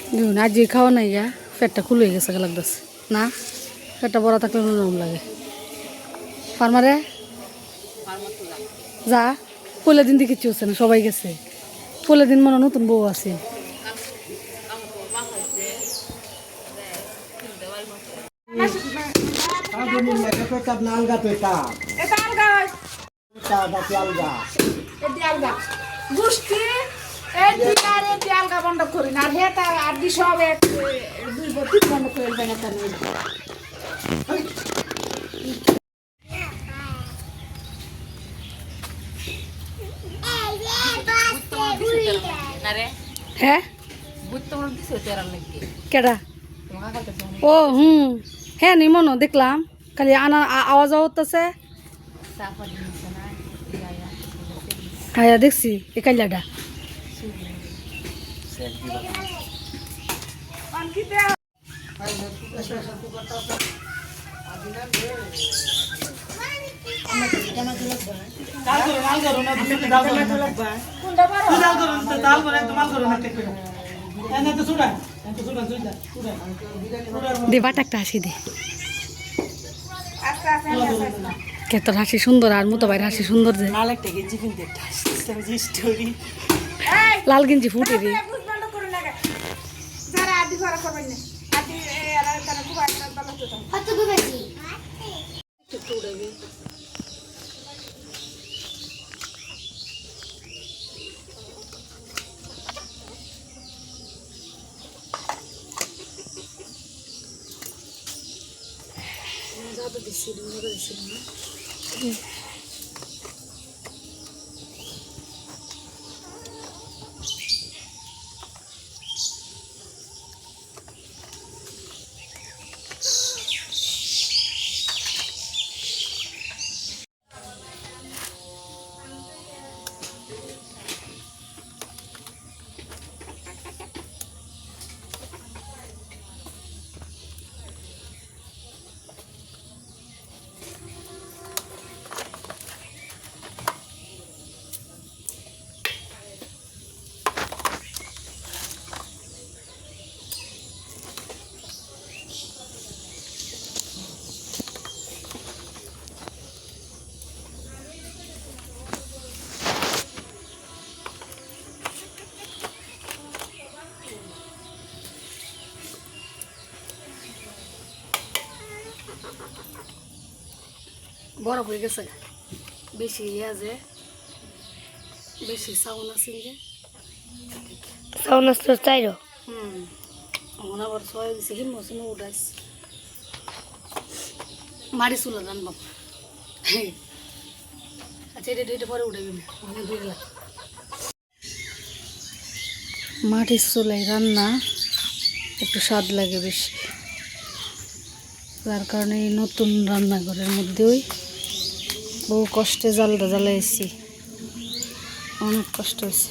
দেখুন আজ খাওয়া নাই গা পেটটা খুলে গেছে লাগতেছে না পেটটা বড় থাকলে নরম লাগে ফার্মারে যা পয়লা দিন দিয়ে কিচ্ছু হচ্ছে না সবাই গেছে পয়লা দিন মনে নতুন বউ আছে আলগা বন্ধ করি না আর হেটা আর দি সব এক দুই বছর বন্ধ করে দেন একটা হ্যাঁ কেডা ও হ্যাঁ নি মনো দেখলাম খালি আনা আওয়াজ হতেছে হ্যাঁ দেখছি এ কাইলাটা দে বাটাকটা হাসি দে কে তোর হাসি সুন্দর আর মতো ভাইয়ের হাসি সুন্দর যে লাল গেঞ্জি ফুটে রে বড় হয়ে গেছে বেশি আছে বেশি সাউন্ড আছে যে সাউন্ড আসতে চাইরো এখন আবার ছয় দিছে হিম মৌসুমে উঠাইস মারি চুলা রানবাম আচ্ছা এটা দুইটা পরে উঠে গেল মাটির চুলাই রান্না একটু স্বাদ লাগে বেশি যার কারণে এই নতুন রান্নাঘরের মধ্যেই বহু কষ্টে জালটা জ্বালাইছি অনেক কষ্ট হয়েছে